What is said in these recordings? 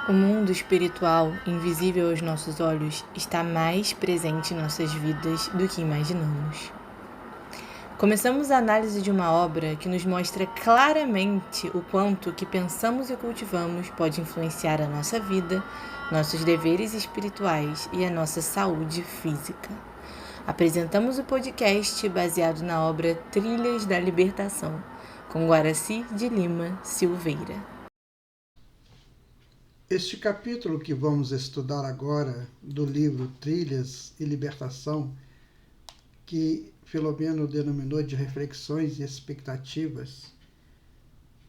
O mundo espiritual, invisível aos nossos olhos, está mais presente em nossas vidas do que imaginamos. Começamos a análise de uma obra que nos mostra claramente o quanto o que pensamos e cultivamos pode influenciar a nossa vida, nossos deveres espirituais e a nossa saúde física. Apresentamos o podcast baseado na obra Trilhas da Libertação, com Guaraci de Lima Silveira. Este capítulo que vamos estudar agora do livro Trilhas e Libertação, que Filomeno denominou de Reflexões e Expectativas,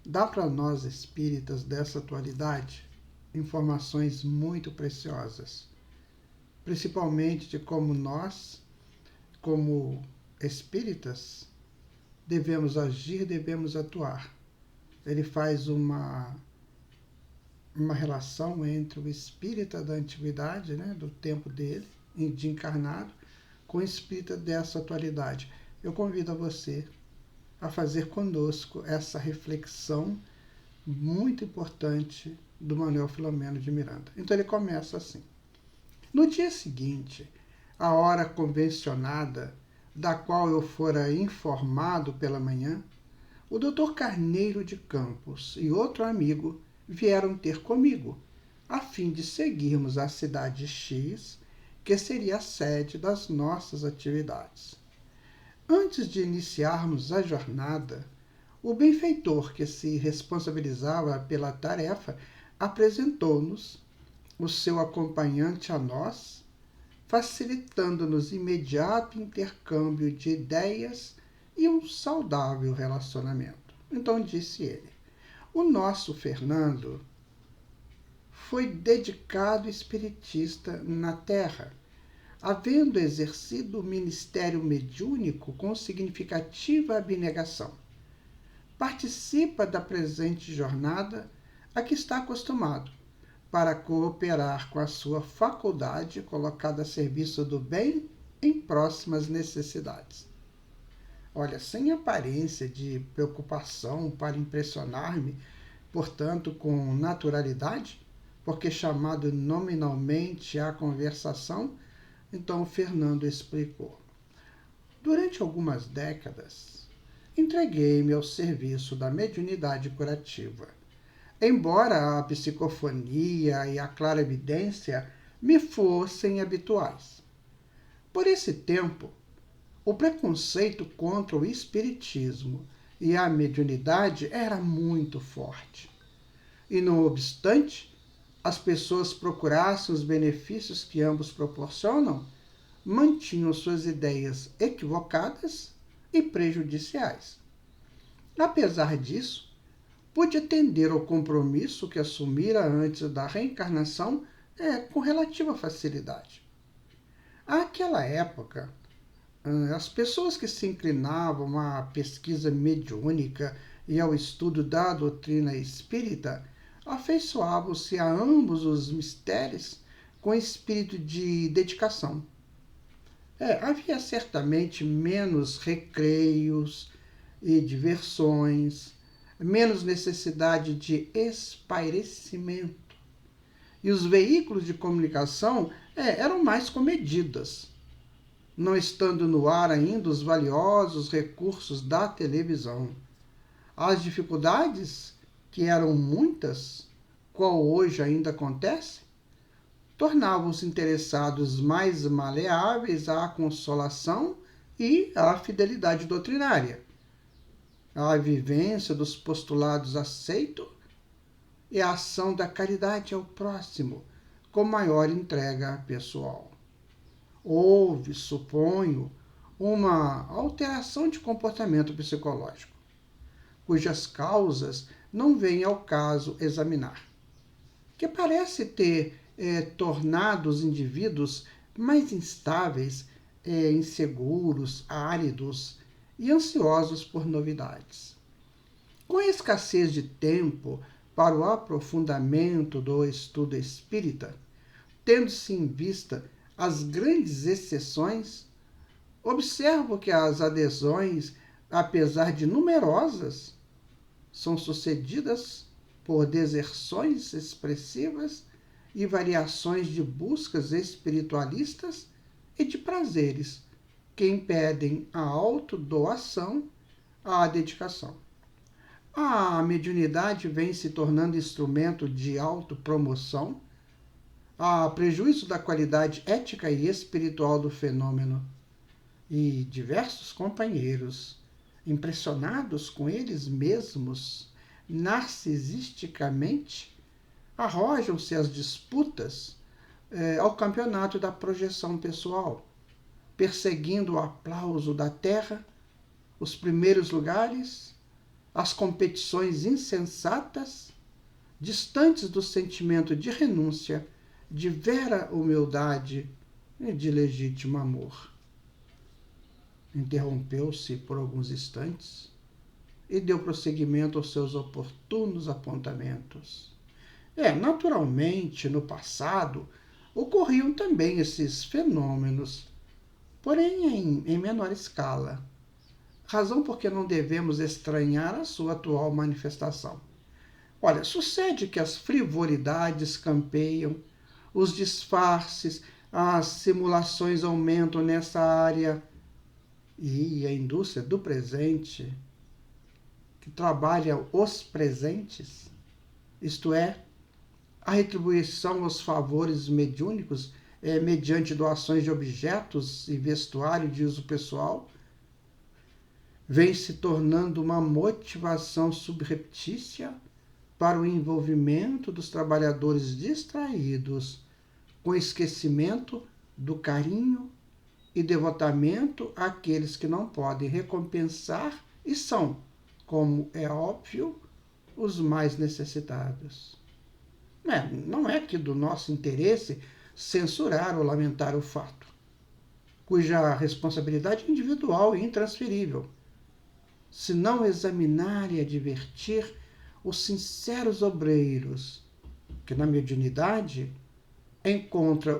dá para nós espíritas dessa atualidade informações muito preciosas, principalmente de como nós, como espíritas, devemos agir, devemos atuar. Ele faz uma relação entre o espírita da antiguidade, do tempo dele, de encarnado, com o espírita dessa atualidade. Eu convido a você a fazer conosco essa reflexão muito importante do Manuel Filomeno de Miranda. Então ele começa assim. No dia seguinte, a hora convencionada, da qual eu fora informado pela manhã, o Dr. Carneiro de Campos e outro amigo vieram ter comigo, a fim de seguirmos a cidade X, que seria a sede das nossas atividades. Antes de iniciarmos a jornada, o benfeitor que se responsabilizava pela tarefa apresentou-nos o seu acompanhante a nós, facilitando-nos imediato intercâmbio de ideias e um saudável relacionamento. Então disse ele: o nosso Fernando foi dedicado espiritista na Terra, havendo exercido o ministério mediúnico com significativa abnegação. Participa da presente jornada a que está acostumado, para cooperar com a sua faculdade colocada a serviço do bem em próximas necessidades. Olha, sem aparência de preocupação para impressionar-me, portanto, com naturalidade, porque chamado nominalmente à conversação, então Fernando explicou. Durante algumas décadas, entreguei-me ao serviço da mediunidade curativa. Embora a psicofonia e a clarividência me fossem habituais. Por esse tempo, o preconceito contra o espiritismo e a mediunidade era muito forte. E, não obstante, as pessoas procurassem os benefícios que ambos proporcionam, mantinham suas ideias equivocadas e prejudiciais. Apesar disso, pude atender ao compromisso que assumira antes da reencarnação com relativa facilidade. Àquela época, as pessoas que se inclinavam à pesquisa mediúnica e ao estudo da doutrina espírita afeiçoavam-se a ambos os mistérios com espírito de dedicação. Havia certamente menos recreios e diversões, menos necessidade de espairecimento. E os veículos de comunicação eram mais comedidas, não estando no ar ainda os valiosos recursos da televisão. As dificuldades, que eram muitas, qual hoje ainda acontece, tornavam os interessados mais maleáveis à consolação e à fidelidade doutrinária, à vivência dos postulados aceitos e à ação da caridade ao próximo, com maior entrega pessoal. Houve, suponho, uma alteração de comportamento psicológico, cujas causas não vem ao caso examinar, que parece ter tornado os indivíduos mais instáveis, inseguros, áridos e ansiosos por novidades. Com a escassez de tempo para o aprofundamento do estudo espírita, tendo-se em vista as grandes exceções, observo que as adesões, apesar de numerosas, são sucedidas por deserções expressivas e variações de buscas espiritualistas e de prazeres que impedem a autodoação, a dedicação. A mediunidade vem se tornando instrumento de autopromoção, a prejuízo da qualidade ética e espiritual do fenômeno. E diversos companheiros, impressionados com eles mesmos, narcisisticamente, arrojam-se às disputas ao campeonato da projeção pessoal, perseguindo o aplauso da terra, os primeiros lugares, as competições insensatas, distantes do sentimento de renúncia, de vera humildade e de legítimo amor. Interrompeu-se por alguns instantes e deu prosseguimento aos seus oportunos apontamentos. Naturalmente, no passado, ocorriam também esses fenômenos, porém em menor escala, razão por que não devemos estranhar a sua atual manifestação. Olha, sucede que as frivolidades campeiam, os disfarces, as simulações aumentam nessa área, e a indústria do presente, que trabalha os presentes, isto é, a retribuição aos favores mediúnicos mediante doações de objetos e vestuário de uso pessoal, vem se tornando uma motivação subreptícia para o envolvimento dos trabalhadores distraídos com esquecimento do carinho e devotamento àqueles que não podem recompensar e são, como é óbvio, os mais necessitados. Não é que do nosso interesse censurar ou lamentar o fato, cuja responsabilidade é individual e intransferível, se não examinar e advertir os sinceros obreiros que na mediunidade encontram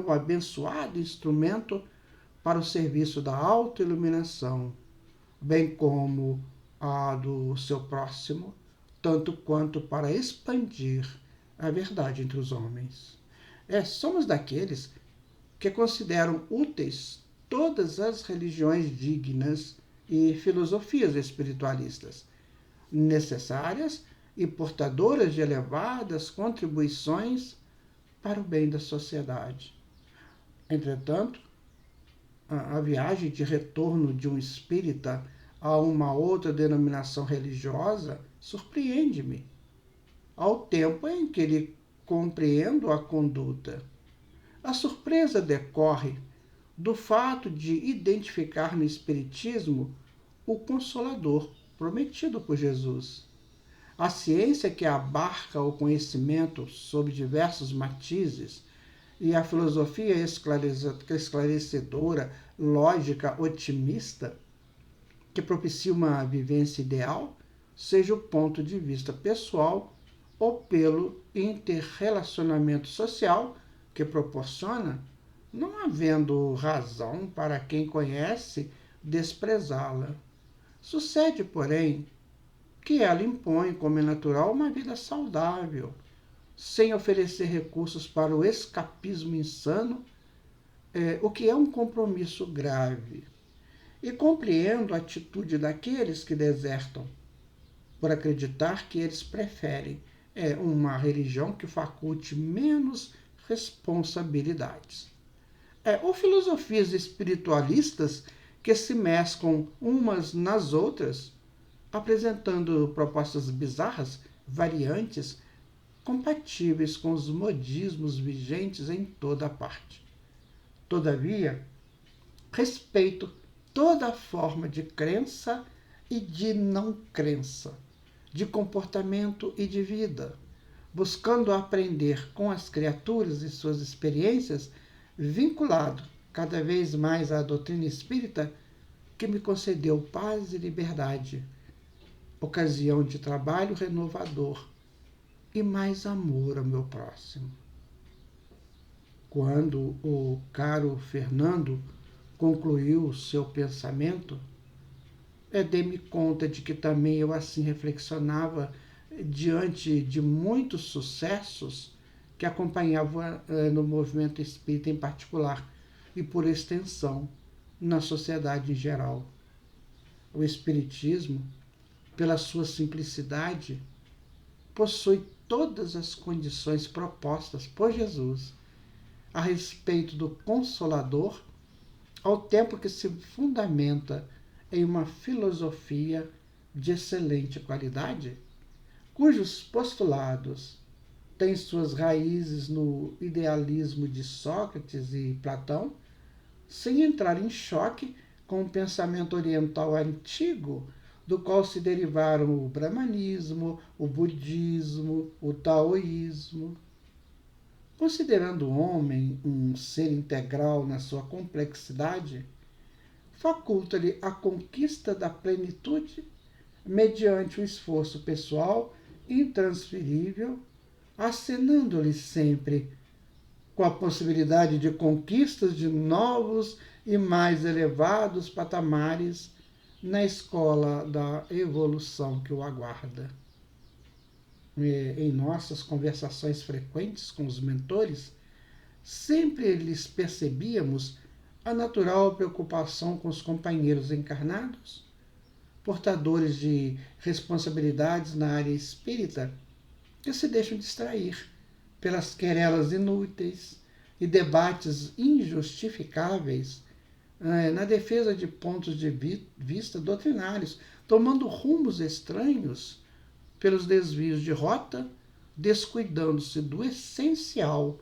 o abençoado instrumento para o serviço da autoiluminação, bem como a do seu próximo, tanto quanto para expandir a verdade entre os homens. Somos daqueles que consideram úteis todas as religiões dignas e filosofias espiritualistas, necessárias e portadoras de elevadas contribuições para o bem da sociedade. Entretanto, a viagem de retorno de um espírita a uma outra denominação religiosa surpreende-me, ao tempo em que lhe compreendo a conduta. A surpresa decorre do fato de identificar no Espiritismo o Consolador prometido por Jesus. A ciência que abarca o conhecimento sob diversos matizes e a filosofia esclarecedora, lógica, otimista, que propicia uma vivência ideal, seja o ponto de vista pessoal ou pelo interrelacionamento social que proporciona, não havendo razão para quem conhece desprezá-la. Sucede, porém, que ela impõe, como é natural, uma vida saudável, sem oferecer recursos para o escapismo insano, o que é um compromisso grave. E compreendo a atitude daqueles que desertam, por acreditar que eles preferem uma religião que faculte menos responsabilidades. Ou filosofias espiritualistas que se mesclam umas nas outras, apresentando propostas bizarras, variantes, compatíveis com os modismos vigentes em toda parte. Todavia, respeito toda forma de crença e de não crença, de comportamento e de vida, buscando aprender com as criaturas e suas experiências, vinculado cada vez mais à doutrina espírita, que me concedeu paz e liberdade, ocasião de trabalho renovador e mais amor ao meu próximo. Quando o caro Fernando concluiu o seu pensamento, dei-me conta de que também eu assim reflexionava diante de muitos sucessos que acompanhavam no movimento espírita em particular e, por extensão, na sociedade em geral. O espiritismo, pela sua simplicidade, possui todas as condições propostas por Jesus a respeito do Consolador, ao tempo que se fundamenta em uma filosofia de excelente qualidade, cujos postulados têm suas raízes no idealismo de Sócrates e Platão, sem entrar em choque com o pensamento oriental antigo, do qual se derivaram o brahmanismo, o budismo, o taoísmo. Considerando o homem um ser integral na sua complexidade, faculta-lhe a conquista da plenitude mediante o esforço pessoal intransferível, acenando-lhe sempre com a possibilidade de conquistas de novos e mais elevados patamares na escola da evolução que o aguarda. Em nossas conversações frequentes com os mentores, sempre lhes percebíamos a natural preocupação com os companheiros encarnados, portadores de responsabilidades na área espírita, que se deixam distrair pelas querelas inúteis e debates injustificáveis na defesa de pontos de vista doutrinários, tomando rumos estranhos pelos desvios de rota, descuidando-se do essencial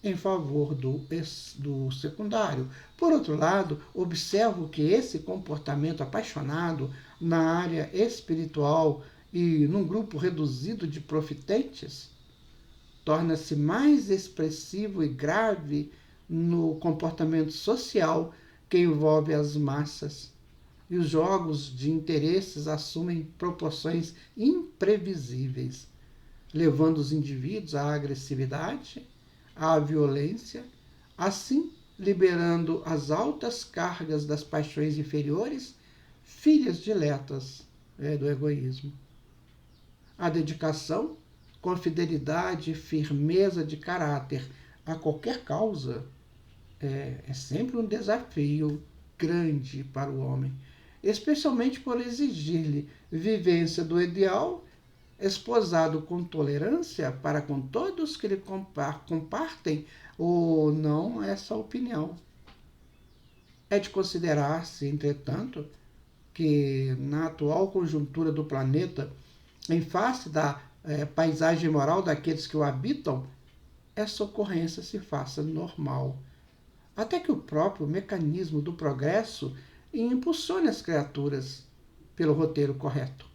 em favor do secundário. Por outro lado, observo que esse comportamento apaixonado na área espiritual e num grupo reduzido de profitentes torna-se mais expressivo e grave no comportamento social que envolve as massas, e os jogos de interesses assumem proporções imprevisíveis, levando os indivíduos à agressividade, à violência, assim liberando as altas cargas das paixões inferiores, filhas diletas do egoísmo. A dedicação, com fidelidade e firmeza de caráter a qualquer causa, é sempre um desafio grande para o homem, especialmente por exigir-lhe vivência do ideal, esposado com tolerância para com todos que lhe compartem ou não essa opinião. É de considerar-se, entretanto, que na atual conjuntura do planeta, em face da paisagem moral daqueles que o habitam, essa ocorrência se faça normal, até que o próprio mecanismo do progresso impulsione as criaturas pelo roteiro correto.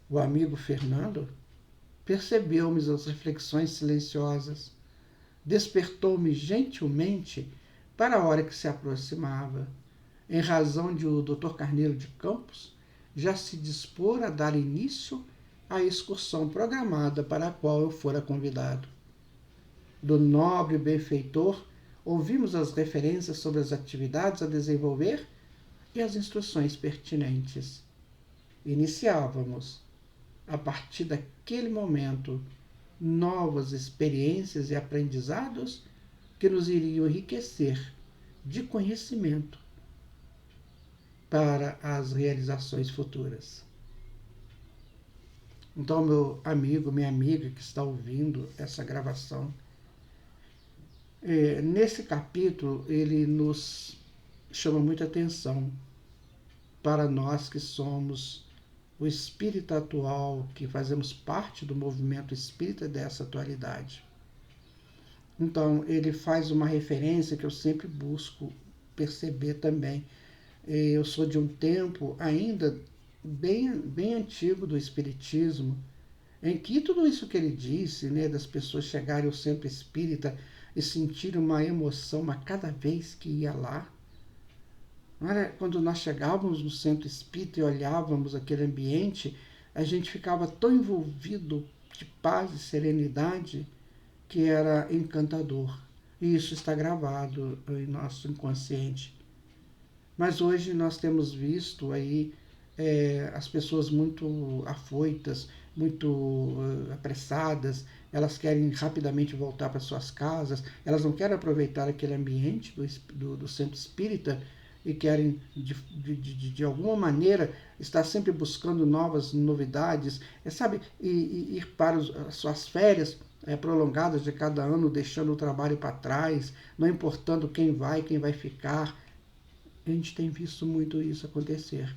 O amigo Fernando percebeu-me as reflexões silenciosas, despertou-me gentilmente para a hora que se aproximava, em razão de o Dr. Carneiro de Campos já se dispor a dar início à excursão programada para a qual eu fora convidado. Do nobre benfeitor ouvimos as referências sobre as atividades a desenvolver e as instruções pertinentes. Iniciávamos, a partir daquele momento, novas experiências e aprendizados que nos iriam enriquecer de conhecimento para as realizações futuras. Então, meu amigo, minha amiga que está ouvindo essa gravação, nesse capítulo ele nos chama muita atenção para nós que somos o espírita atual, que fazemos parte do movimento espírita dessa atualidade. Então, ele faz uma referência que eu sempre busco perceber também. Eu sou de um tempo ainda bem antigo do espiritismo, em que tudo isso que ele disse, das pessoas chegarem ao centro espírita e sentirem uma emoção a cada vez que ia lá. Quando nós chegávamos no centro espírita e olhávamos aquele ambiente, a gente ficava tão envolvido de paz e serenidade que era encantador. E isso está gravado em nosso inconsciente. Mas hoje nós temos visto aí as pessoas muito afoitas, muito apressadas, elas querem rapidamente voltar para suas casas, elas não querem aproveitar aquele ambiente do centro espírita e querem, de alguma maneira, estar sempre buscando novas novidades, sabe, e ir para as suas férias prolongadas de cada ano, deixando o trabalho para trás, não importando quem vai ficar. A gente tem visto muito isso acontecer.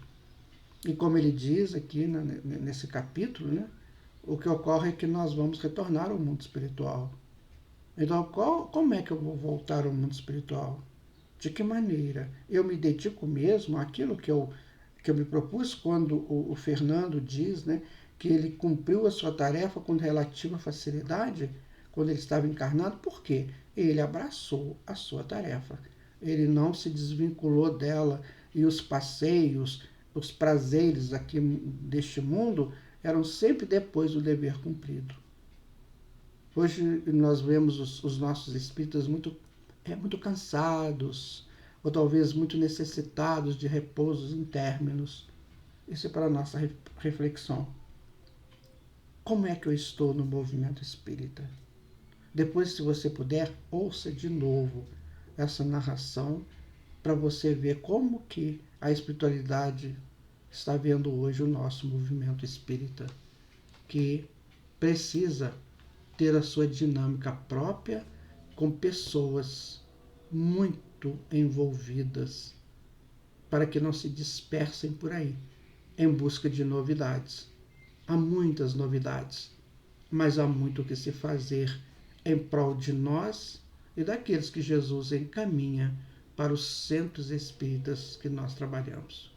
E como ele diz aqui nesse capítulo, né, o que ocorre é que nós vamos retornar ao mundo espiritual. Então, como é que eu vou voltar ao mundo espiritual? De que maneira? Eu me dedico mesmo àquilo que eu me propus quando o Fernando diz, né, que ele cumpriu a sua tarefa com relativa facilidade quando ele estava encarnado. Por quê? Ele abraçou a sua tarefa. Ele não se desvinculou dela e os passeios, os prazeres aqui deste mundo eram sempre depois do dever cumprido. Hoje nós vemos os nossos espíritas muito cansados, ou talvez muito necessitados de repousos internos. Isso é para a nossa reflexão. Como é que eu estou no movimento espírita? Depois, se você puder, ouça de novo essa narração para você ver como que a espiritualidade está vendo hoje o nosso movimento espírita, que precisa ter a sua dinâmica própria, com pessoas muito envolvidas, para que não se dispersem por aí em busca de novidades. Há muitas novidades, mas há muito o que se fazer em prol de nós e daqueles que Jesus encaminha para os centros espíritas que nós trabalhamos.